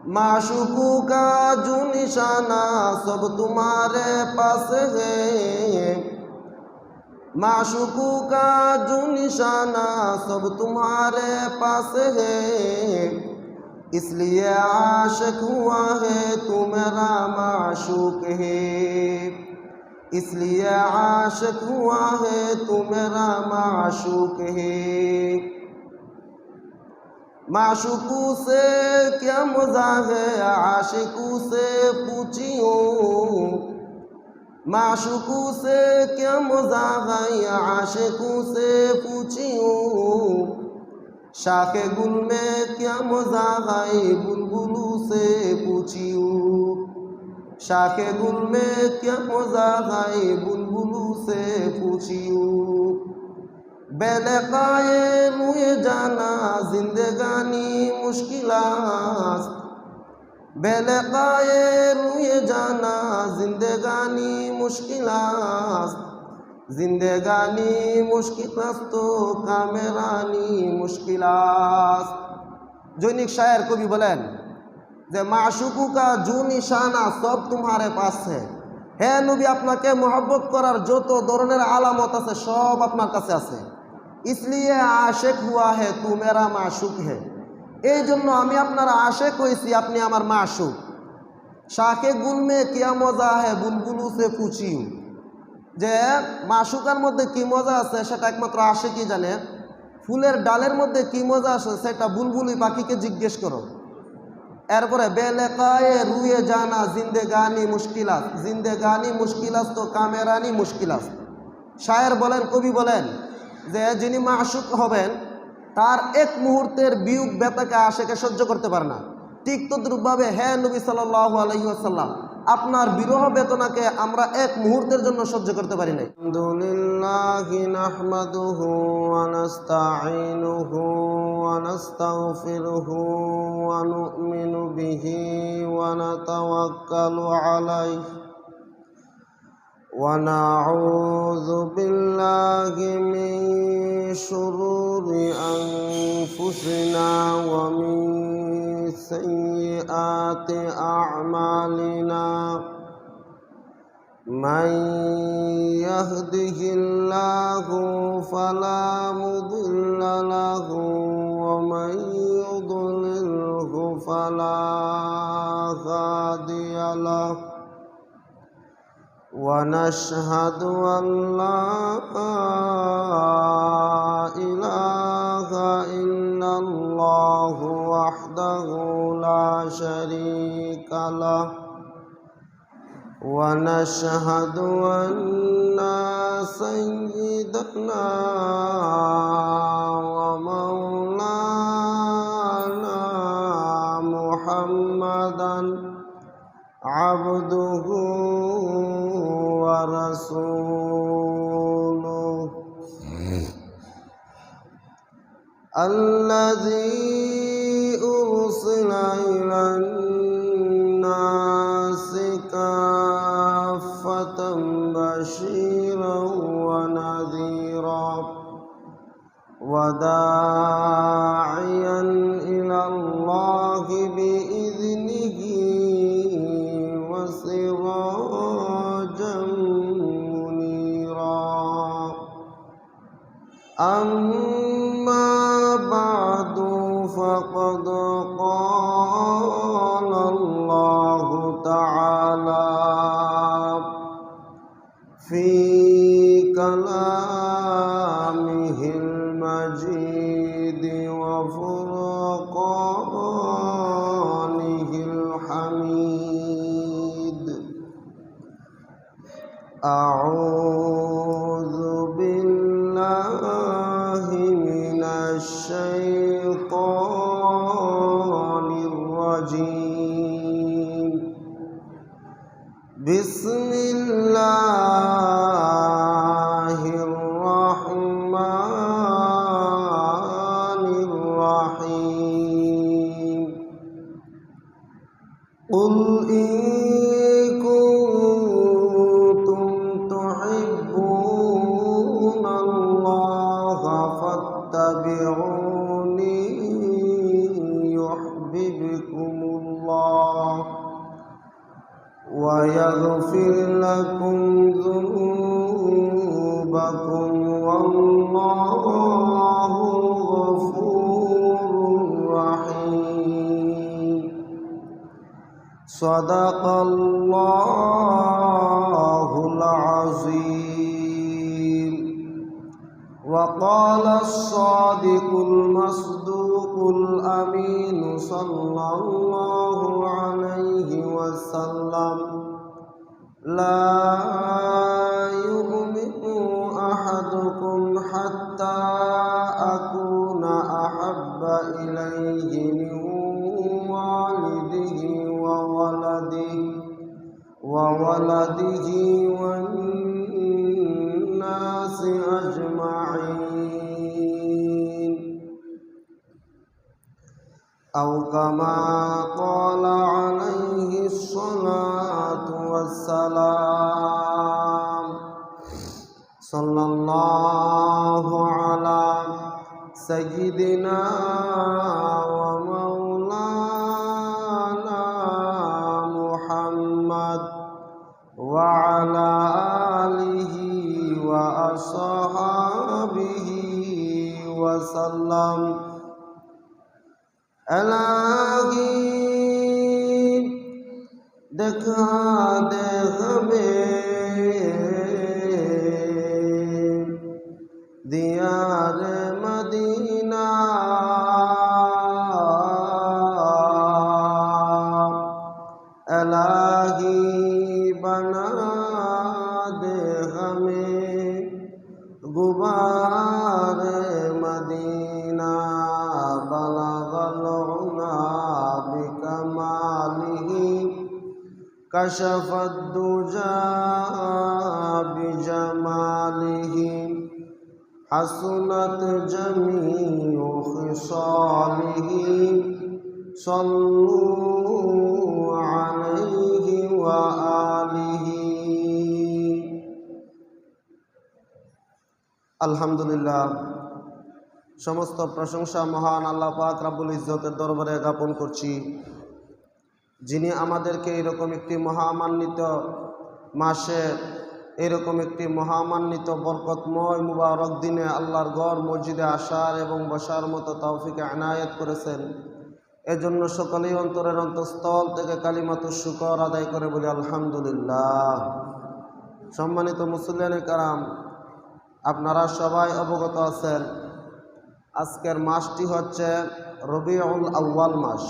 माशूकों का जो निशाना सब तुम्हारे पास है, माशूकों का जो निशाना सब तुम्हारे पास है, इसलिए आशिक हुआ है तू मेरा माशूक है, इसलिए आशिक हुआ है तू मेरा माशूक है। माशूकों से क्या मज़ा है आशिकों से पूछियो, माशूकों से क्या मज़ा है आशिकों से पूछियो, शाखे गुल में क्या मज़ा है बुलबुलों से पूछियो, शाखे गुल में क्या मज़ा है बुलबुलों से पूछियो। बेलकाए मुए जाना जिंदगानी मुश्किलात, बेलकाए मुए जाना जिंदगानी मुश्किलात, जिंदगानी मुश्किलात तो कामेरानी मुश्किलात। জৈনিক শায়ের কবি বলেন যে মাশুকু কা জু নিশানা সব তোমারে পাস হে নবী, আপনাকে মহব্বত করার যত ধরনের আলামত আছে সব আপনার কাছে আছে। इसलिए आशिक हुआ है तू मेरा माशुक है, এই জন্য আমি আপনার আশিক হয়েছি, আপনি আমার মাশুক। শাকে গুল মে কিয়া মজা হে বুলবুলু সে পুছিও, যে মাশুকার মধ্যে কি মজা আছে সেটা একমাত্র আশিকই জানে। ফুলের ডালের মধ্যে কি মজা আছে সেটা বুলবুলি পাখিকে জিজ্ঞেস করো। এরপরে বেলেকায়ে রুয়ে জানা জিন্দেগানি মুশকিলাত, জিন্দেগানি মুশকিলাত তো কামেরানি মুশকিলাত। শায়ের বলেন, কবি বলেন যে যিনি মাশুক হবেন তার এক মুহূর্তের বিয়োগ ব্যথাকে আশিকে সহ্য করতে পারে না। ঠিক তদ্রূপভাবে হে নবী সাল্লাল্লাহু আলাইহি ওয়াসাল্লাম, আপনার বিরহ বেদনাকে আমরা এক মুহূর্তের জন্য সহ্য করতে পারি না। আলহামদুলিল্লাহি নাহমাদুহু ওয়া নাস্তাঈনুহু ওয়া নাস্তাগফিরুহু ওয়া নু'মিনু বিহি ওয়া নাতাওয়াক্কালু আলাইহি ونعوذ بالله من شرور أنفسنا ومن سيئات أعمالنا، من يهده الله فلا مضل له ومن يضلله فلا هادي له، ونشهد أن لا إله إلا الله وحده لا شريك له، ونشهد أن سيدنا ومولانا محمدا عبده ورسوله الذي أرسل إلى الناس كافة بشيرا ونذيرا وداعيا إلى الله بإذنه وسراجا منيرا. أما بعد فقد قال الله تعالى في كلامه المجيد وفرقانه الحميد: أعوذ بالله من الشيطان الرجيم. بسم الله الرحمن الرحيم. قل إن كنتم تحبون الله فاتبعوني يحببكم الله ويغفر لكم ذنوبكم والله غفور رحيم صدق الله العظيم وقال الصادق المصدوق الأمين صلى الله عليه وسلم لا يؤمن أحدكم حتى أكون أحب إليه من والده وولده والناس أجمعين أو كما قال عليه الصلاة والسلام صلى الله على سيدنا ومولانا محمد وعلى آله وأصحابه وسلم इलाही दिखा दे हमें दियार मदीना इलाही बना दे हमें गुबार मदीना كشف الدجى بجماله حسنت جميع خصاله صلوا عليه وآله আলহামদুলিল্লাহ সমস্ত প্রশংসা মহান আল্লাহ পাক রব্বুল ইজ্জতের দরবারে জ্ঞাপন করছি, যিনি আমাদেরকে এরকম একটি মহামান্বিত মাসে এরকম একটি মহামান্বিত বরকতময় মুবারক দিনে আল্লাহর গড় মসজিদে আসার এবং বসার মতো তৌফিক এনায়েত করেছেন। এজন্য সকলেই অন্তরের অন্তঃস্থল থেকে কালিমাতুশ শুকর আদায় করে বলি আলহামদুলিল্লাহ। সম্মানিত মুসল্লিয়ানে কারাম, আপনারা সবাই অবগত আছেন আজকের মাসটি হচ্ছে রবিউল আউয়াল মাস।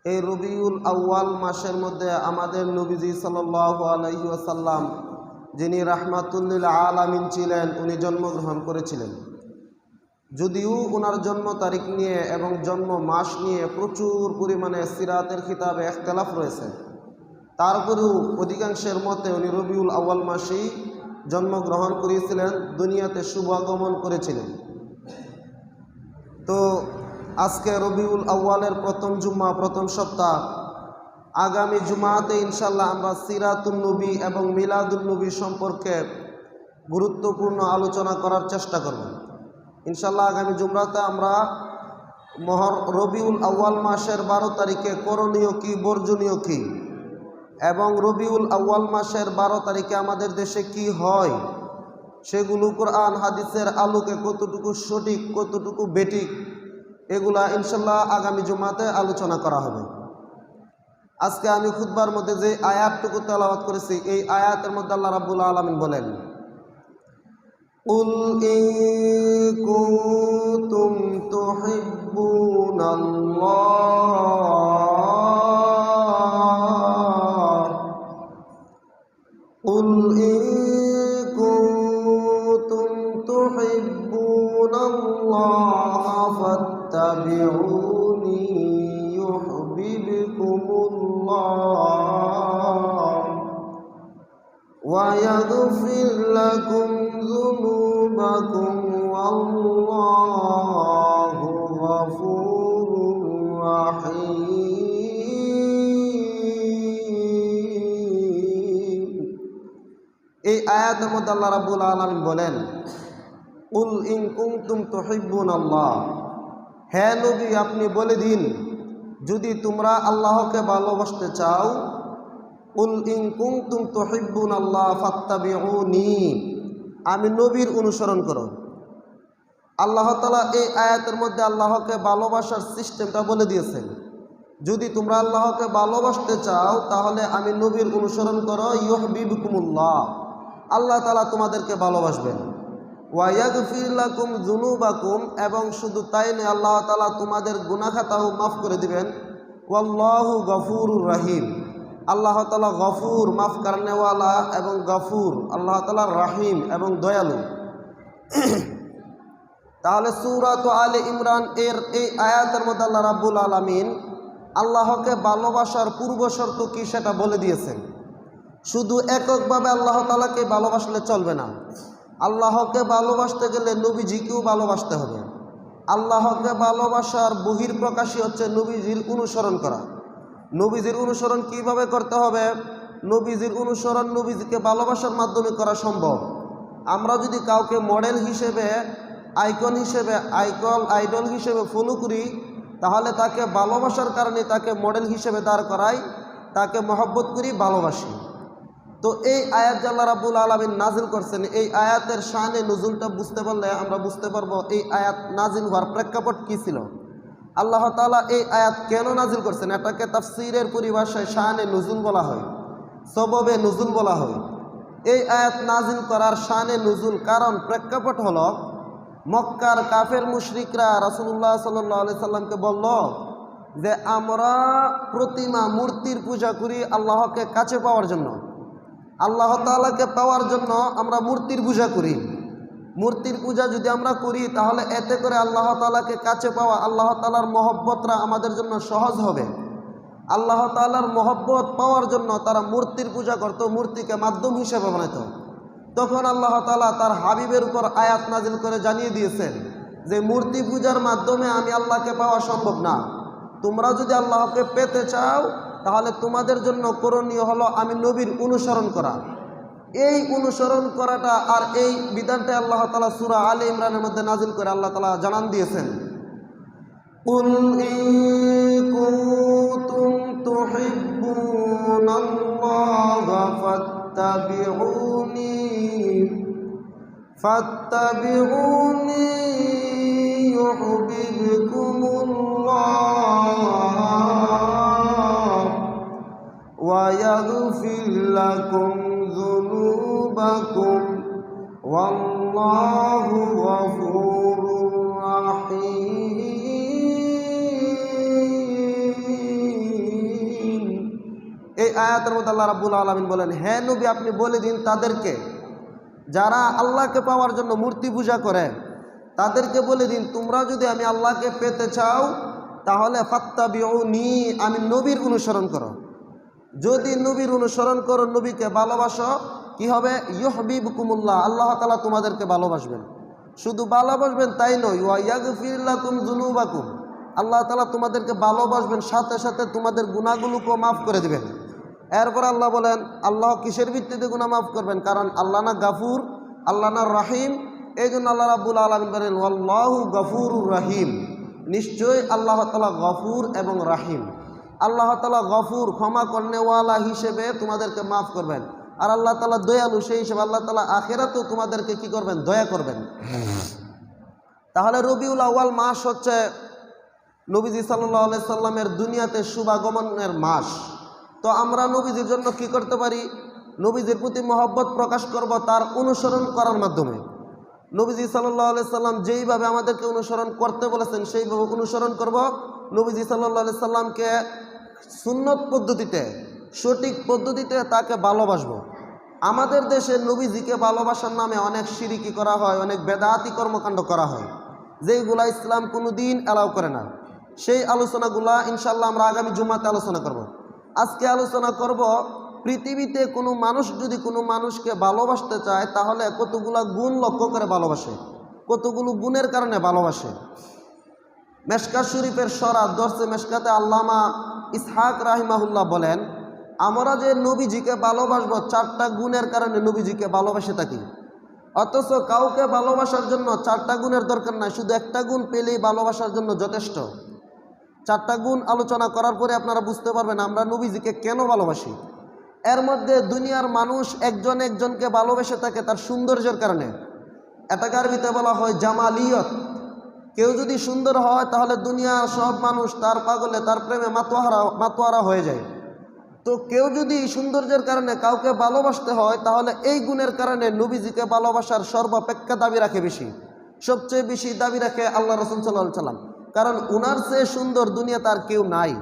এই রবিউল আউয়াল মাসের মধ্যে আমাদের নবীজি সাল্লাল্লাহু আলাইহি ওয়াসাল্লাম, যিনি রাহমাতুল আলামিন ছিলেন, উনি জন্মগ্রহণ করেছিলেন। যদিও ওনার জন্ম তারিখ নিয়ে এবং জন্ম মাস নিয়ে প্রচুর পরিমাণে সিরাতের কিতাবে ইখতিলাফ রয়েছে, তারপরেও অধিকাংশের মতে উনি রবিউল আউয়াল মাসেই জন্মগ্রহণ করেছিলেন, দুনিয়াতে শুভ আগমন করেছিলেন। তো আজকে রবিউল আউয়ালের প্রথম জুম্মা, প্রথম সপ্তাহ। আগামী জুমাতে ইনশাল্লাহ আমরা সিরাতুন নবী এবং মিলাদুন নবী সম্পর্কে গুরুত্বপূর্ণ আলোচনা করার চেষ্টা করব ইনশাল্লাহ। আগামী জুমরাতে আমরা রবিউল আউয়াল মাসের 12 তারিখে করণীয় কি, বর্জনীয় কি, এবং রবিউল আউয়াল মাসের 12 তারিখে আমাদের দেশে কি হয় সেগুলো কোরআন হাদিসের আলোকে কতটুকু সঠিক, কতটুকু বেঠিক, এগুলা ইনশাল্লাহ আগামী জুমাতে আলোচনা করা হবে। আজকে আমি খুতবার মধ্যে যে আয়াতটুকু তেলাওয়াত করেছি, এই আয়াতের মধ্যে আল্লাহ রাব্বুল আলামিন বলেন, কুল ইন কুনতুম তুহিব্বুনাল্লাহ কুল ইন কুনতুম তুহিব্বুনাল্লাহ ফাত্তাবিউনি يحببكم ويغفر لكم ذنوبكم والله غفور رحيم। এই আয়াতের মধ্যে আল্লাহ রাব্বুল আলামিন বলেন, কুল ইন কুনতুম তুহিব্বুনাল্লাহ, হে নবী আপনি বলে দিন, যদি তোমরা আল্লাহকে ভালোবাসতে চাও কুল ইন কুনতুম তুহিব্বুনাল্লাহ ফাত্তাবিউনি, আমি নবীর অনুসরণ করো। আল্লাহ তাআলা এই আয়াতের মধ্যে আল্লাহকে ভালোবাসার সিস্টেমটা বলে দিয়েছেন। যদি তোমরা আল্লাহকে ভালোবাসতে চাও তাহলে আমি নবীর অনুসরণ করো, ইউহিব্বুকুমুল্লাহ, আল্লাহ তাআলা তোমাদেরকে ভালোবাসবেন। ওয়া ইয়াগফির লাকুম যুনুবাকুম, এবং শুধু তাই নয়, আল্লাহ তাআলা তোমাদের গুনাহ খাতাও মাফ করে দিবেন। ওয়াল্লাহু গফুরুর রহিম, আল্লাহ তাআলা গফুর, মাফ করনেওয়ালা, এবং গফুর আল্লাহ তাআলা রহিম এবং দয়ালু। তাহলে সূরাত আলে ইমরান এর এই আয়াতের মধ্যে আল্লাহ রাব্বুল আলামিন আল্লাহকে ভালোবাসার পূর্ব শর্ত কি সেটা বলে দিয়েছেন। শুধু এককভাবে আল্লাহ তাআলাকে ভালোবাসলে চলবে না, আল্লাহকে ভালোবাসতে গেলে নবীজিকেও ভালোবাসতে হবে। আল্লাহকে ভালোবাসার বহির্প্রকাশই হচ্ছে নবীজির অনুসরণ করা। নবীজির অনুসরণ কিভাবে করতে হবে? নবীজির অনুসরণ নবীজিকে ভালোবাসার মাধ্যমে করা সম্ভব। আমরা যদি কাউকে মডেল হিসেবে, আইকন হিসেবে, আইডল হিসেবে ফলো করি, তাহলে তাকে ভালোবাসার কারণে তাকে মডেল হিসেবে দাঁড় করাই, তাকে মহব্বত করি, ভালোবাসি। তো এই আয়াত যে আল্লাহ রাব্বুল আলামিন নাজিল করছেন, এই আয়াতের শানে নুজুলটা বুঝতে পারলে আমরা বুঝতে পারবো এই আয়াত নাজিল হওয়ার প্রেক্ষাপট কী ছিল। আল্লাহ তাআলা এই আয়াত কেন নাজিল করছেন, এটাকে তাফসীরের পরিভাষায় শানে নুজুল বলা হয়, সববে নুজুল বলা হয়। এই আয়াত নাজিল করার শানে নুজুল কারণ প্রেক্ষাপট হলো, মক্কার কাফের মুশরিকরা রাসূলুল্লাহ সাল্লাল্লাহু আলাইহি সাল্লামকে বলল যে আমরা প্রতিমা মূর্তির পূজা করি আল্লাহকে কাছে পাওয়ার জন্য, আল্লাহ তাআলাকে পাওয়ার জন্য আমরা মূর্তির পূজা করি। মূর্তির পূজা যদি আমরা করি তাহলে এতে করে আল্লাহ তাআলাকে কাছে পাওয়া, আল্লাহ তাআলার মহব্বতটা আমাদের জন্য সহজ হবে। আল্লাহ তাআলার মহব্বত পাওয়ার জন্য তারা মূর্তির পূজা করত, মূর্তিকে মাধ্যম হিসেবে বানাইত। তখন আল্লাহ তাআলা তার হাবিবের উপর আয়াত নাজিল করে জানিয়ে দিয়েছেন যে মূর্তি পূজার মাধ্যমে আমি আল্লাহকে পাওয়া সম্ভব না। তোমরা যদি আল্লাহকে পেতে চাও তাহলে তোমাদের জন্য করণীয় হলো আমি নবীর অনুসরণ করা। এই অনুসরণ করাটা আর এই বিধানটা আল্লাহ তাআলা সূরা আলে ইমরানের মধ্যে নাজিল করে আল্লাহ তাআলা জানান দিয়েছেন, কুল ইন কুনতুম তুহিব্বুনাল্লাহা ফাত্তাবিউনি ইউহিব্বুকুমুল্লাহ ওয়া ইয়াগফির লাকুম যুনুবাকুম ওয়াল্লাহু গফুরুর রহিম। এই আয়াতের মধ্যে আল্লাহ রাব্বুল আলামিন বলেন, হে নবী আপনি বলে দিন তাদেরকে যারা আল্লাহকে পাওয়ার জন্য মূর্তি পূজা করে, তাদেরকে বলে দিন তোমরা যদি আমি আল্লাহকে পেতে চাও তাহলে ফাত্তাবিউনি, আমি নবীর অনুসরণ করো। যদি নবীর অনুসরণ করো, নবীকে ভালোবাসো, কি হবে? ইউহিব্বুকুমুল্লাহ, আল্লাহ তাআলা তোমাদেরকে ভালোবাসবেন। শুধু ভালোবাসবেন তাই নয়, ওয়া ইয়াগফির লাকুম যুনুবাকুম, আল্লাহ তাআলা তোমাদেরকে ভালোবাসবেন, সাথে সাথে তোমাদের গুনাহগুলোকেও মাফ করে দিবেন। এরপর আল্লাহ বলেন আল্লাহ কিসের ভিত্তিতে গুনাহ মাফ করবেন? কারণ আল্লাহ না গাফুর, আল্লাহ না রহিম। এই জন্য আল্লাহ রাব্বুল আলামিন বলেন ওয়াল্লাহু গফুরুর রহিম, নিশ্চয়ই আল্লাহ তাআলা গফুর এবং রাহিম। আল্লাহ তাআলা গফুর, ক্ষমা করনেওয়ালা হিসেবে তোমাদেরকে মাফ করবেন, আর আল্লাহ তাআলা দয়ালু, সেই হিসেবে আল্লাহ তাআলা আখিরাতেও তোমাদেরকে কি করবেন? দয়া করবেন। তাহলে রবিউল আউয়াল মাস হচ্ছে নবীজি সাল্লাল্লাহু আলাইহি সাল্লামের দুনিয়াতে শুভাগমনের মাস। তো আমরা নবীজির জন্য কি করতে পারি? নবীজির প্রতি মহব্বত প্রকাশ করব তার অনুসরণ করার মাধ্যমে। নবীজি সাল্লাল্লাহু আলাইহি সাল্লাম যেইভাবে আমাদেরকে অনুসরণ করতে বলেছেন সেইভাবে অনুসরণ করব। নবীজি সাল্লাল্লাহু আলাইহি সাল্লামকে সুন্নত পদ্ধতিতে, সঠিক পদ্ধতিতে তাকে ভালোবাসবো। আমাদের দেশে নবীজিকে ভালোবাসার নামে অনেক শিরকি করা হয়, অনেক বেদাতি কর্মকাণ্ড করা হয়, যেইগুলা ইসলাম কোনো দিন অ্যালাউ করে না। সেই আলোচনাগুলা ইনশাল্লাহ আমরা আগামী জুমাতে আলোচনা করব। আজকে আলোচনা করব পৃথিবীতে কোনো মানুষ যদি কোনো মানুষকে ভালোবাসতে চায় তাহলে কতগুলা গুণ লক্ষ্য করে ভালোবাসে, কতগুলো গুণের কারণে ভালোবাসে। মেশকাত শরীফের শরাত দর্সে মেশকাতে আল্লামা ইসহাক রাহিমাহুল্লাহ বলেন, আমরা যে নবীজিকে ভালোবাসবো 4টা গুণের কারণে নবীজিকে ভালোবাসে থাকি। অথচ কাউকে ভালোবাসার জন্য 4টা গুণের দরকার নাই, শুধু একটা গুণ পেলেই ভালোবাসার জন্য যথেষ্ট। 4টা গুণ আলোচনা করার পরে আপনারা বুঝতে পারবেন আমরা নবীজিকে কেন ভালোবাসি। এর মধ্যে দুনিয়ার মানুষ একজন একজনকে ভালোবেসে থাকে তার সৌন্দর্যের কারণে। এটাকে আরবিতে বলা হয় জামালিয়ত। কেউ যদি সুন্দর হয় তাহলে দুনিয়ার সব মানুষ তার পাগলে, তার প্রেমে মাতোয়ারা হয়ে যায়। তো কেউ যদি সৌন্দর্যের কারণে কাউকে ভালোবাসতে হয় তাহলে এই গুণের কারণে নবীজিকে ভালোবাসার সর্বাপেক্ষা দাবি রাখে বেশি, সবচেয়ে বেশি দাবি রাখে আল্লাহ রাসূল সাল্লাল্লাহু আলাইহি সাল্লাম। কারণ উনার চেয়ে সুন্দর দুনিয়াতে আর কেউ নাই।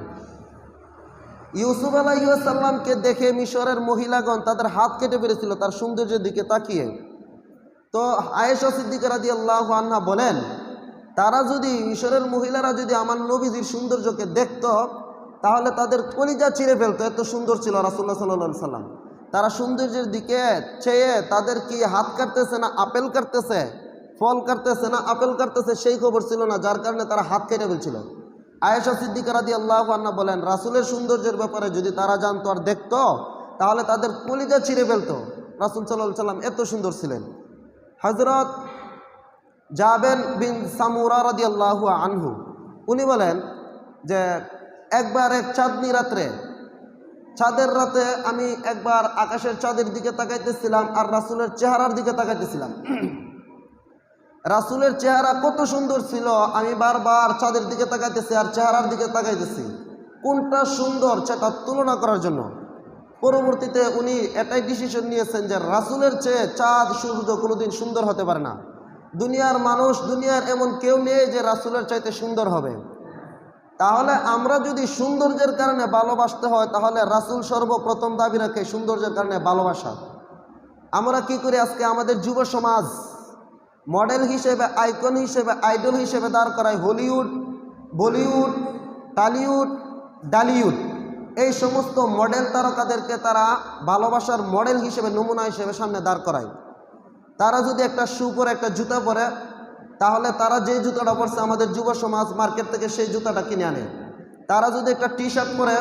ইউসুফ আলাইহিস সালামকে দেখে মিশরের মহিলাগণ তাদের হাত কেটে ফেলেছিল তার সৌন্দর্যের দিকে তাকিয়ে। তো আয়েশা সিদ্দিকা রাদিয়াল্লাহু আনহা বলেন, তারা যদি, মিশরের মহিলারা যদি আমার নবীজির সৌন্দর্যকে দেখত তাহলে তাদের কলিজা ছিঁড়ে ফেলতো, এত সুন্দর ছিল রাসূলুল্লাহ সাল্লাল্লাহু আলাইহি সাল্লাম। তারা সৌন্দর্যের দিকে চেয়ে তাদের কি হাত কাটতেছে না আপেল কাটতেছে, ফল কাটতেছে না আপেল কাটতেছে সেই খবর ছিল না, যার কারণে তারা হাত কেটে ফেলছিল। আয়েশা সিদ্দিকা রাদিয়াল্লাহু আনহা বলেন, রাসূলের সৌন্দর্যের ব্যাপারে যদি তারা জানতো আর দেখতো তাহলে তাদের কলিজা ছিঁড়ে ফেলতো। রাসূল সাল্লাল্লাহু আলাইহি সাল্লাম এত সুন্দর ছিলেন। হযরত জাবের বিন সামুরা রাদিয়াল্লাহু আনহু উনি বলেন যে একবার এক চাঁদনি রাত্রে, চাঁদের রাতে আমি একবার আকাশের চাঁদের দিকে তাকাইতেছিলাম আর রাসূলের চেহারার দিকে তাকাইতেছিলাম। রাসূলের চেহারা কত সুন্দর ছিল, আমি বারবার চাঁদের দিকে তাকাইতেছি আর চেহারার দিকে তাকাইতেছি কোনটা সুন্দর সেটা তুলনা করার জন্য। পরবর্তীতে উনি এটাই ডিসিশন নিয়েছেন যে রাসূলের চেয়ে চাঁদ সূর্য কোনোদিন সুন্দর হতে পারে না। দুনিয়ার মানুষ, দুনিয়ার এমন কেউ নেই যে রাসূলের চাইতে সুন্দর হবে। তাহলে আমরা যদি সৌন্দর্যের কারণে ভালোবাসতে হয় তাহলে রাসূল সর্বপ্রথম দাবি রাখে সৌন্দর্যের কারণে ভালোবাসা। আমরা কি করি আজকে আমাদের যুব সমাজ মডেল হিসেবে, আইকন হিসেবে, আইডল হিসেবে দাঁড় করায় হলিউড, বলিউড, টলিউড, ডালিউড, এই সমস্ত মডেল তারকাদেরকে তারা ভালোবাসার মডেল হিসেবে, নমুনা হিসেবে সামনে দাঁড় করায়। তারা যদি একটা শু পরে, একটা জুতা পরে, তাহলে তারা যে জুতাটা পরছে আমাদের যুব সমাজ মার্কেট থেকে সেই জুতাটা কিনে আনে। তারা যদি একটা টি শার্ট পরে,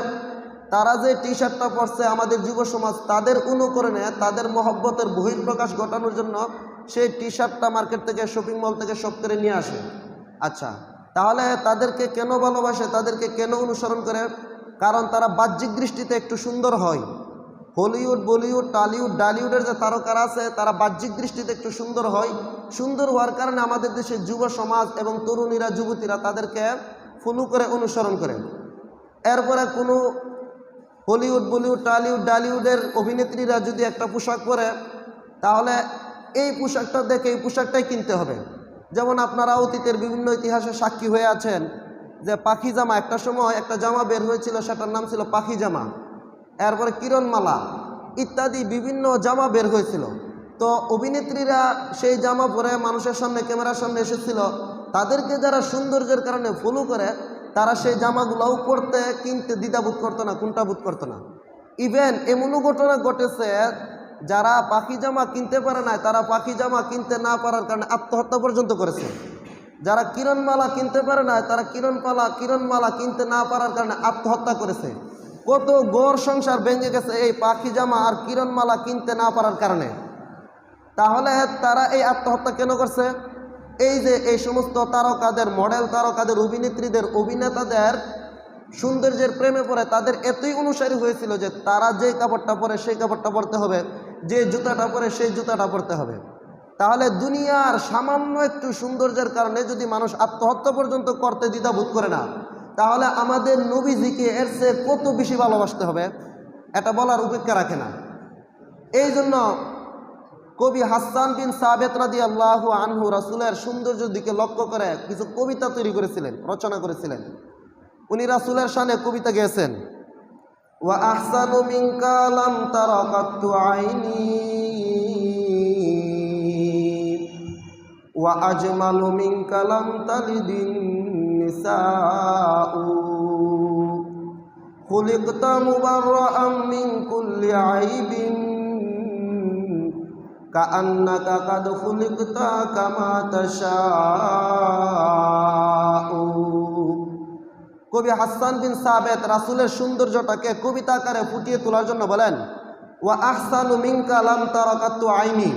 তারা যে টি শার্টটা পরছে আমাদের যুব সমাজ তাদের অনুকরণে, তাদের মহব্বতের বহিঃপ্রকাশ ঘটানোর জন্য সেই টি শার্টটা মার্কেট থেকে, শপিং মল থেকে শপ করে নিয়ে আসে। আচ্ছা, তাহলে তাদেরকে কেন ভালোবাসে, তাদেরকে কেন অনুসরণ করে? কারণ তারা বাহ্যিক দৃষ্টিতে একটু সুন্দর হয়। হলিউড, বলিউড, টলিউড, ডালিউডের যে তারকারা আছে তারা বাহ্যিক দৃষ্টিতে একটু সুন্দর হয়। সুন্দর হওয়ার কারণে আমাদের দেশের যুব সমাজ এবং তরুণীরা, যুবতীরা তাদেরকে ফলো করে, অনুসরণ করে। এরপরে কোনো হলিউড, বলিউড, টলিউড, ডালিউডের অভিনেত্রীরা যদি একটা পোশাক পরে তাহলে এই পোশাকটা দেখে এই পোশাকটাই কিনতে হবে। যেমন আপনারা অতীতের বিভিন্ন ইতিহাসে সাক্ষী হয়ে আছেন যে পাখি জামা, একটা সময় একটা জামা বের হয়েছিল, সেটার নাম ছিল পাখি জামা। এরপরে কিরণমালা ইত্যাদি বিভিন্ন জামা বের হয়েছিল। তো অভিনেত্রীরা সেই জামা পরে মানুষের সামনে, ক্যামেরার সামনে এসেছিল। তাদেরকে যারা সৌন্দর্যের কারণে ফলো করে তারা সেই জামাগুলোও পরতে, কিনতে দ্বিধাবোধ করতো না, কুণ্ঠাবোধ করতো না। ইভেন এমনও ঘটনা ঘটেছে যারা পাখি জামা কিনতে পারে না, তারা পাখি জামা কিনতে না পারার কারণে আত্মহত্যা পর্যন্ত করেছে। যারা কিরণমালা কিনতে পারে না তারা কিরণমালা কিনতে না পারার কারণে আত্মহত্যা করেছে। কত গড় সংসার ভেঙে গেছে এই পাখি জামা আর কিরণমালা কিনতে না পারার কারণে। তাহলে তারা এই আত্মহত্যা কেন করছে? এই যে এই সমস্ত তারকাদের, মডেল তারকাদের, অভিনেত্রীদের, অভিনেতাদের সৌন্দর্যের প্রেমে পড়ে তাদের এতই অনুসারী হয়েছিল যে তারা যে কাপড়টা পরে সেই কাপড়টা পরতে হবে, যে জুতাটা পরে সেই জুতাটা পরতে হবে। তাহলে দুনিয়ার সামান্য একটু সৌন্দর্যের কারণে যদি মানুষ আত্মহত্যা পর্যন্ত করতে দ্বিধাবোধ করে না, তাহলে আমাদের নবীজিকে এর চেয়ে কত বেশি ভালোবাসতে হবে এটা বলার উপেক্ষা রাখে না। এই জন্য কবি হাসান বিন সাবিত রাদিয়াল্লাহু আনহু রাসূলের সৌন্দর্যের দিকে লক্ষ্য করে কিছু কবিতা তৈরি করেছিলেন, রচনা করেছিলেন। উনি রাসূলের শানে কবিতা গেয়েছেন, ওয়া আহসানু মিনকা লাম তারা কাত্তু আইনি ওয়া আজমালু মিনকা লাম তালিদিন নিসাউ খুলিকতা মুবাররাআম মিন কুল্লি আইবিন কাআন্নাকা কাদ খুলিকতা কামা তাশাউ। কবি হাসান বিন সাবিত রাসূলের সৌন্দর্যটাকে কবিতা আকারে ফুটিয়ে তোলার জন্য বলেন, ওয়া আহসানু মিনকা লাম তারা কাত্তু আইনি,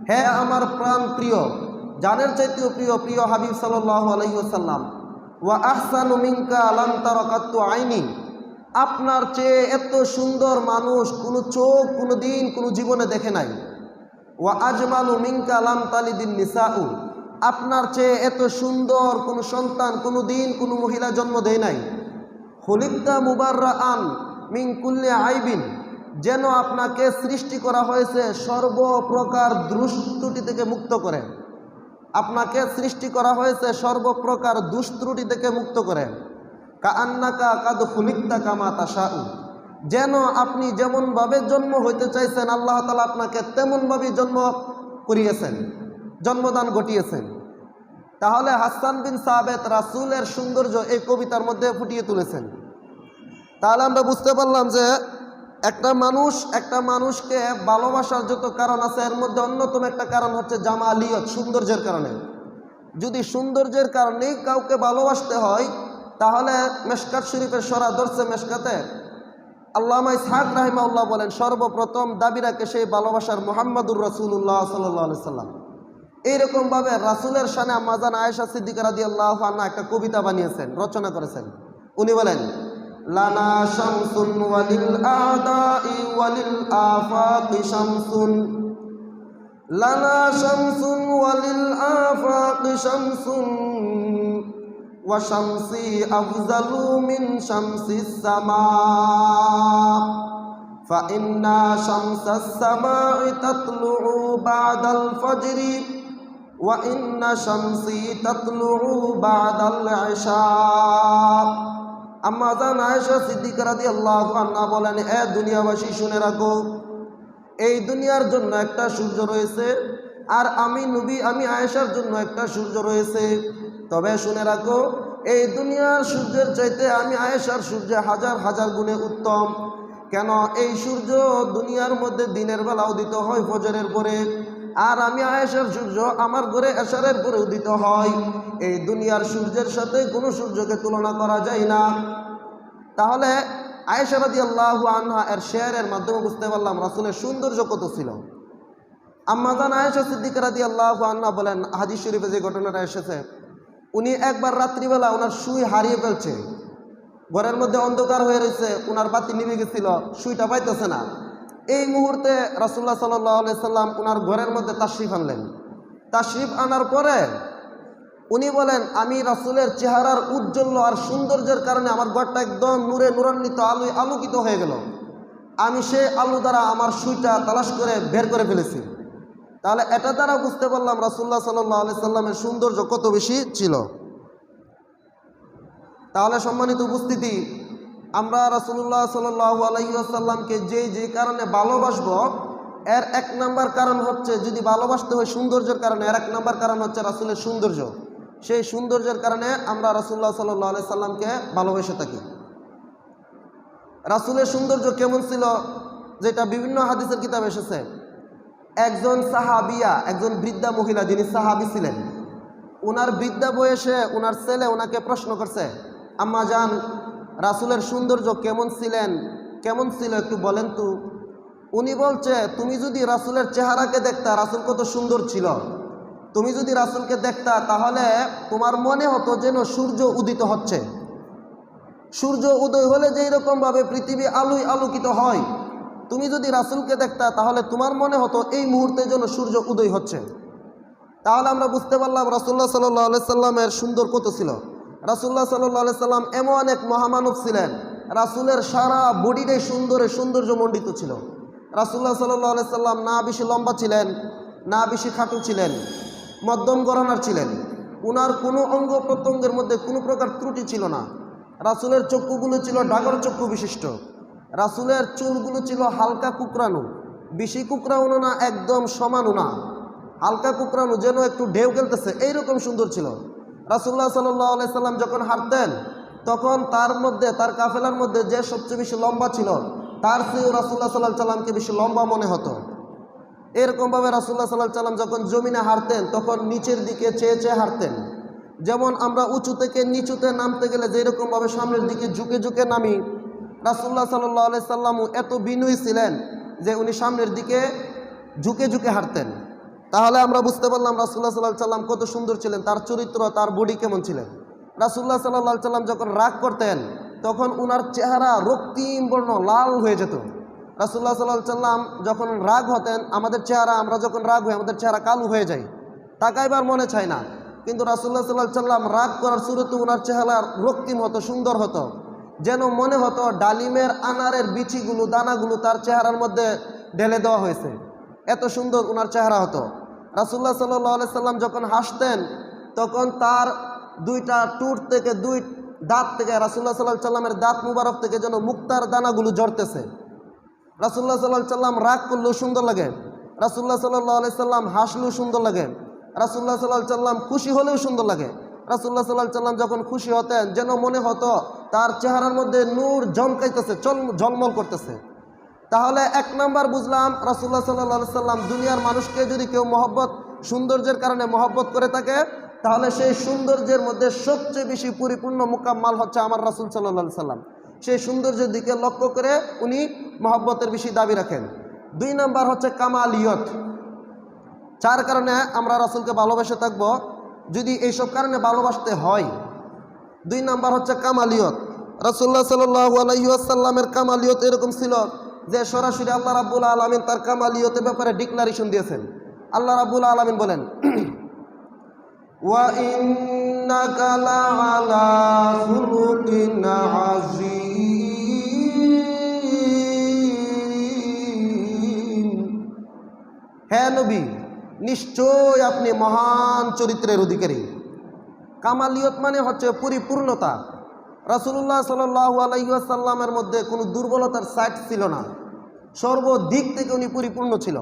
হে আমার প্রাণ প্রিয়, জানের চাইতেও প্রিয়, প্রিয় হাবিব সাল্লাল্লাহু আলাইহি ওয়াসাল্লাম, ওয়া আহসানু মিনকা লাম তারা কাত্তু আইনি, আপনার চেয়ে এত সুন্দর মানুষ কোনো চোখ কোনো দিন কোনো জীবনে দেখে নাই। ওয়া আজমালু মিনকা লাম তালিদিন নিসাউ, আপনার চেয়ে এত সুন্দর কোনো সন্তান কোনো দিন কোনো মহিলা জন্ম দেয় নাই। খুলিকতা মুবাররাআন মিন কুল্লি আইবিন, যেন আপনাকে সৃষ্টি করা হয়েছে সর্বপ্রকার দুষ্ত্রুটি থেকে মুক্ত করে। আপনাকে সৃষ্টি করা হয়েছে সর্বপ্রকার দুষ্ত্রুটি থেকে মুক্ত করে। কাআন্নাকা কাদ খুলিকতা কামা তাশাউ, যেন আপনি যেমনভাবে জন্ম হইতে চাইছেন আল্লাহ তাআলা আপনাকে তেমনভাবে জন্ম করিয়েছেন, জন্মদান ঘটিয়েছেন। তাহলে হাসান বিন সাবিত রাসূলের সৌন্দর্য এই কবিতার মধ্যে ফুটিয়ে তুলেছেন। তাহলে আমরা বুঝতে পারলাম যে একটা মানুষকে ভালোবাসার যত কারণ আছে এর মধ্যে অন্যতম একটা কারণ হচ্ছে জামালিয়ত, সৌন্দর্যের কারণে। যদি সৌন্দর্যের কারণেই কাউকে ভালোবাসতে হয় তাহলে মেশকাত শরীফের সরা দরসে মেশকাতে আল্লামা ইসহাক রাহিমাহুল্লাহ বলেন, সর্বপ্রথম দাবি রাখে সেই ভালোবাসার মুহাম্মাদুর রাসূলুল্লাহ সাল্লাল্লাহু আলাইহি সাল্লাম। এইরকমভাবে রাসূলের শানে আম্মা জান আয়েশা সিদ্দিকা রাদিয়াল্লাহু আনহা একটা কবিতা বানিয়েছেন, রচনা করেছেন। উনি বলেন, লানা শামসুন ওয়ালিল আদাই ওয়ালিল আফাকি শামসুন, লানা শামসুন ওয়ালিল আফাকি শামসুন ওয়া শামসি আফজালু মিন শামসিস সামা, ফা ইন্না শামসাস সামাই তাতলুউ বাদাল ফজরি ওয়া ইন্না শামসি তাতলুউ বাদাল ইশা। আম্মা জান আয়েশা সিদ্দিকা রাদিয়াল্লাহু আনহা বলেন, এ দুনিয়াবাসী শুনে রাখো, এই দুনিয়ার জন্য একটা সূর্য রয়েছে আর আমি নবী আমি আয়েশার জন্য একটা সূর্য রয়েছে। তবে শুনে রাখো, এই দুনিয়ার সূর্যের চাইতে আমি আয়েশার সূর্য হাজার হাজার গুণে উত্তম। কেন? এই সূর্য দুনিয়ার মধ্যে দিনের বেলা উদিত হয় ফজরের পরে, আর আমি আয়েশার সূর্য আমার ঘরে এশারের পরে উদিত হয়। এই দুনিয়ার সূর্যের সাথে কোনো সূর্যকে তুলনা করা যায় না। তাহলে আয়েশা রাদিয়াল্লাহু আনহা এর শেয়ারের মাধ্যমে বুঝতে পারলাম রাসূলের সৌন্দর্য কত ছিল। আম্মা জান আয়েশা সিদ্দিকা রাদিয়াল্লাহু আনহা বলেন, হাদিস শরীফে যে ঘটনাটা এসেছে, উনি একবার রাত্রিবেলা ওনার সুই হারিয়ে ফেলছে, ঘরের মধ্যে অন্ধকার হয়ে রয়েছে, ওনার বাতি নিভে গেছিল, সুইটা পাইতেছে না। এই মুহূর্তে রাসূলুল্লাহ সাল্লাল্লাহু আলাইহি সাল্লাম ওনার ঘরের মধ্যে তাশরিফ আনলেন। তাশরিফ আনার পরে উনি বলেন, আমি রাসূলের চেহারার উজ্জ্বল্য আর সৌন্দর্যের কারণে আমার ঘরটা একদম নূরে নূরান্বিত আলোয় আলোকিত হয়ে গেল। আমি সেই আলো দ্বারা আমার সুইটা তালাশ করে বের করে ফেলেছি। তাহলে এটা দ্বারা বুঝতে পারলাম রাসূলুল্লাহ সাল্লাল্লাহু আলাইহি সাল্লামের সৌন্দর্য কত বেশি ছিল। তাহলে সম্মানিত উপস্থিতি, আমরা রাসূলুল্লাহ সাল্লাল্লাহু আলাইহি ওয়াসাল্লামকে যে কারণে ভালোবাসবো এর এক নাম্বার কারণ হচ্ছে, যদি ভালোবাসতে হয় সৌন্দর্যের কারণে, এর এক নাম্বার কারণ হচ্ছে রাসূলের সৌন্দর্য। সেই সৌন্দর্যের কারণে আমরা রাসূলুল্লাহ সাল্লাল্লাহু আলাইহি সাল্লামকে ভালোবেসে থাকি। রাসূলের সৌন্দর্য কেমন ছিল যেটা বিভিন্ন হাদিসের কিতাবে এসেছে। একজন সাহাবিয়া, একজন বৃদ্ধা মহিলা যিনি সাহাবী ছিলেন, ওনার বৃদ্ধা বয়সে ওনার ছেলে ওনাকে প্রশ্ন করছে, আম্মা জান রাসূলের সৌন্দর্য কেমন ছিল একটু বলেন তো। উনি বলছে, তুমি যদি রাসূলের চেহারাকে দেখতা, রাসূল কত সুন্দর ছিল, তুমি যদি রাসূলকে দেখতা তাহলে তোমার মনে হতো যেন সূর্য উদিত হচ্ছে। সূর্য উদয় হলে যেই রকমভাবে পৃথিবী আলোয় আলোকিত হয়, তুমি যদি রাসূলকে দেখতা তাহলে তোমার মনে হতো এই মুহূর্তে যেন সূর্য উদয় হচ্ছে। তাহলে আমরা বুঝতে পারলাম রাসূলুল্লাহ সাল্লাল্লাহু আলাইহি সাল্লামের সুন্দর কত ছিল। রাসূলুল্লাহ সাল্লাল্লাহু আলাইহি সাল্লাম এমন এক মহামানব ছিলেন, রাসূলের সারা বডিটাই সৌন্দর্যমণ্ডিত ছিল। রাসূলুল্লাহ সাল্লাল্লাহু আলাইহি সাল্লাম না বেশি লম্বা ছিলেন, না বেশি খাটো ছিলেন, মধ্যম গড়নের ছিলেন। উনার কোনো অঙ্গ প্রত্যঙ্গের মধ্যে কোনো প্রকার ত্রুটি ছিল না। রাসূলের চক্ষুগুলো ছিল ডাগর চক্ষু বিশিষ্ট। রাসূলের চুলগুলো ছিল হালকা কুকরানো, বেশি কুকরানো না, একদম সমানও না, হালকা কুকরানো, যেন একটু ঢেউ খেলতেছে, এইরকম সুন্দর ছিল। রাসূলুল্লাহ সাল্লাল্লাহু আলাইহি সাল্লাম যখন হাঁটতেন তখন তার কাফেলার মধ্যে যে সবচেয়ে বেশি লম্বা ছিল তার চেয়েও রাসূলুল্লাহ সাল্লাল্লাহু আলাইহি সাল্লামকে বেশি লম্বা মনে হতো। এরকমভাবে রাসূলুল্লাহ সাল্লাল্লাহু আলাইহি সাল্লাম যখন জমিনে হাঁটতেন তখন নিচের দিকে চেয়ে হাঁটতেন। যেমন আমরা উঁচু থেকে নিচুতে নামতে গেলে যেরকমভাবে সামনের দিকে ঝুঁকে নামি, রাসূলুল্লাহ সাল্লাল্লাহু আলাইহি সাল্লামও এত বিনয়ী ছিলেন যে উনি সামনের দিকে ঝুঁকে হাঁটতেন। তাহলে আমরা বুঝতে পারলাম রাসূলুল্লাহ সাল্লাল্লাহু আলাইহি সাল্লাম কত সুন্দর ছিলেন, তার চরিত্র, তার বডি কেমন ছিলেন। রাসূলুল্লাহ সাল্লাল্লাহু আলাইহি সাল্লাম যখন রাগ করতেন তখন উনার চেহারা রক্তিম বর্ণ লাল হয়ে যেত। রাসূলুল্লাহ সাল্লাল্লাহু আলাইহি ওয়াসাল্লাম যখন রাগ হতেন, আমাদের চেহারা, আমরা যখন রাগ হই আমাদের চেহারা কালো হয়ে যায়, তাকাইবার মনে চায় না। কিন্তু রাসূলুল্লাহ সাল্লাল্লাহু আলাইহি ওয়াসাল্লাম রাগ করার শুরুতে উনার চেহারা রক্তিম হতো, সুন্দর হতো, যেন মনে হতো ডালিমের আনারের বিচিগুলো, দানাগুলো তার চেহারার মধ্যে ঢেলে দেওয়া হয়েছে। এত সুন্দর উনার চেহারা হতো। রাসূলুল্লাহ সাল্লাল্লাহু আলাইহি ওয়াসাল্লাম যখন হাসতেন তখন তার দুইটা টুট থেকে, দুই দাঁত থেকে, রাসূলুল্লাহ সাল্লাল্লাহু আলাইহি ওয়াসাল্লামের দাঁত মুবারক থেকে যেন মুক্তার দানাগুলো ঝরতেছে। রাসূলুল্লাহ সাল্লাল্লাহু আলাইহি ওয়াসাল্লাম রাগ করলেও সুন্দর লাগে, রাসূলুল্লাহ সাল্লাল্লাহু আলাইহি ওয়াসাল্লাম হাসলেও সুন্দর লাগে, রাসূলুল্লাহ সাল্লাল্লাহু আলাইহি ওয়াসাল্লাম খুশি হলেও সুন্দর লাগে। রাসূলুল্লাহ সাল্লাল্লাহু আলাইহি ওয়াসাল্লাম যখন খুশি হতেন যেন মনে হতো তার চেহারার মধ্যে নূর ঝলকাইতেছে, ঝলমল করতেছে। তাহলে এক নাম্বার বুঝলাম রাসূলুল্লাহ সাল্লাল্লাহু আলাইহি ওয়াসাল্লাম, দুনিয়ার মানুষকে যদি কেউ মহব্বত, সৌন্দর্যের কারণে মহব্বত করে থাকে, তাহলে সেই সৌন্দর্যের মধ্যে সবচেয়ে বেশি পরিপূর্ণ মুকাম্মাল হচ্ছে আমার রাসূল সাল্লাল্লাহু আলাইহি ওয়াসাল্লাম। সেই সৌন্দর্যের দিকে লক্ষ্য করে উনি মহব্বতের বেশি দাবি রাখেন। দুই নাম্বার হচ্ছে কামালিয়ত। চার কারণে আমরা রাসূলকে ভালোবেসে থাকবো, যদি এইসব কারণে ভালোবাসতে হয়। দুই নাম্বার হচ্ছে কামালিয়ত। রাসূলুল্লাহ সাল্লাল্লাহু আলাইহি ওয়াসাল্লামের কামালিয়ত এরকম ছিল যে সরাসরি আল্লাহ রাব্বুল আলামিন তার কামালিয়তের ব্যাপারে ডিক্লারেশন দিয়েছেন। আল্লাহ রাব্বুল আলামিন বলেন, ওয়া ইন্নাকা লাআলা খুলুকিন আযীম। হে নবী, নিশ্চয় আপনি মহান চরিত্রের অধিকারী। কামালিয়ত মানে হচ্ছে পরিপূর্ণতা। রাসূলুল্লাহ সাল্লাল্লাহু আলাইহি ওয়াসাল্লামের মধ্যে কোনো দুর্বলতার সাইট ছিল না, সর্বদিক থেকে উনি পরিপূর্ণ ছিল।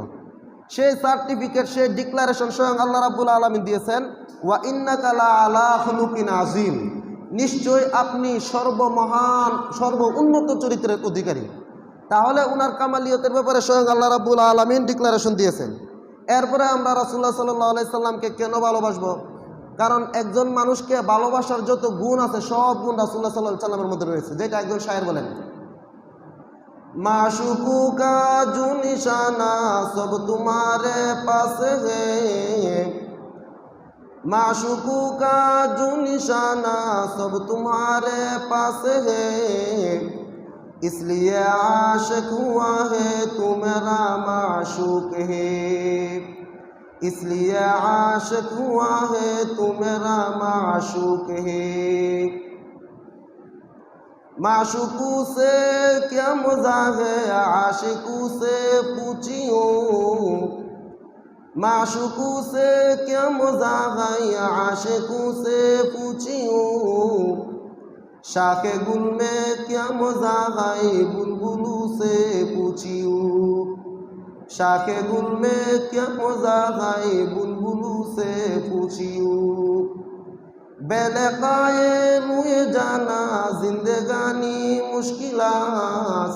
সেই সার্টিফিকেট, সেই ডিক্লারেশন স্বয়ং আল্লাহ রাব্বুল আলামিন দিয়েছেন, ওয়া ইন্নাকা লাআলা খুলুকিন আযীম, নিশ্চয় আপনি সর্বমহান, সর্ব উন্নত চরিত্রের অধিকারী। তাহলে উনার কামালিয়তের ব্যাপারে স্বয়ং আল্লাহ রাব্বুল আলামিন ডিক্লারেশন দিয়েছেন। এরপরে আমরা রাসূলুল্লাহ সাল্লাল্লাহু আলাইহি সাল্লামকে কেন ভালোবাসবো? কারণ একজন মানুষকে ভালোবাসার যত গুণ আছে সব গুণ রাসূলুল্লাহ সাল্লাল্লাহু আলাইহি সাল্লামের মধ্যে রয়েছে, যেটা একজন শায়ের বলেন, মাশুকু কা জু নিশানা সব তোমারে পাস হে, মাশুকু কা জু নিশানা সব तुम्हारे पास है, इसलिए आशिक हुआ है तू मेरा माशूक है, इसलिए आशिक हुआ है तू मेरा माशूक है। माशूकू से क्या मजा है आशिकू से पूछियो, माशूकू से क्या मजा है आशिकू से पूछियो, शाखे गुल में क्या मजा है बुलबुलू से पूछियो, शाखे गुल में क्या मजा है बुलबुलू से पूछियो। बेलकाए मुए जाना जिंदगानी मुश्किलात,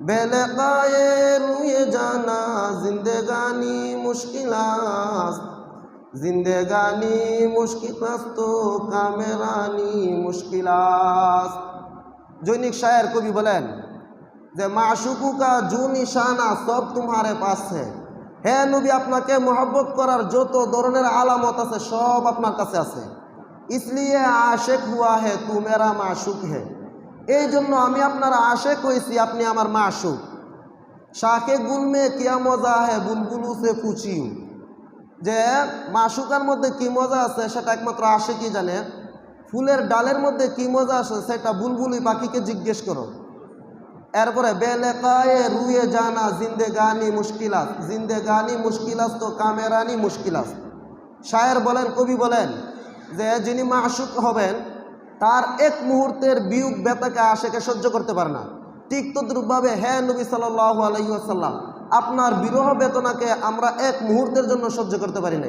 बेलकाए मुए जाना जिंदगानी मुश्किलात, जिंदगानी मुश्किलात तो कामेरानी मुश्किलात। জৈনিক শায়ের কবি বলেন যে মাশুকু কা জু নিশানা সব তোমারে পাস है, হে নবী আপনাকে মহব্বত করার যত ধরনের আলামত আছে সব আপনার কাছে আছে। इसलिए आशिक हुआ है तू मेरा माशूक है, এই জন্য আমি আপনার আশিক হয়েছি, আপনি আমার মাশূক। শাকে গুল মে কিয়া মজা है বুলবুলু সে পুছিও, যে মাশূকার মধ্যে কি মজা আছে সেটা একমাত্র আশিকই জানে। ফুলের ডালের মধ্যে কি মজা আছে সেটা বুলবুলি পাখিকে জিজ্ঞেস করো। এরপরে বেলেকায়ে রুয়ে জানা জিন্দেগানি মুশকিলাত, জিন্দেগানি মুশকিলাত তো কামেরানি মুশকিলাত। শায়ের বলেন, কবি বলেন যে যিনি মাশূক হবেন তার এক মুহূর্তের বিয়োগ ব্যথাকে আশিকে সহ্য করতে পারে না। ঠিক তদ্রূপভাবে হে নবী সাল্লাল্লাহু আলাইহি ওয়াসাল্লাম, আপনার বিরহ বেদনাকে আমরা এক মুহূর্তের জন্য সহ্য করতে পারি না।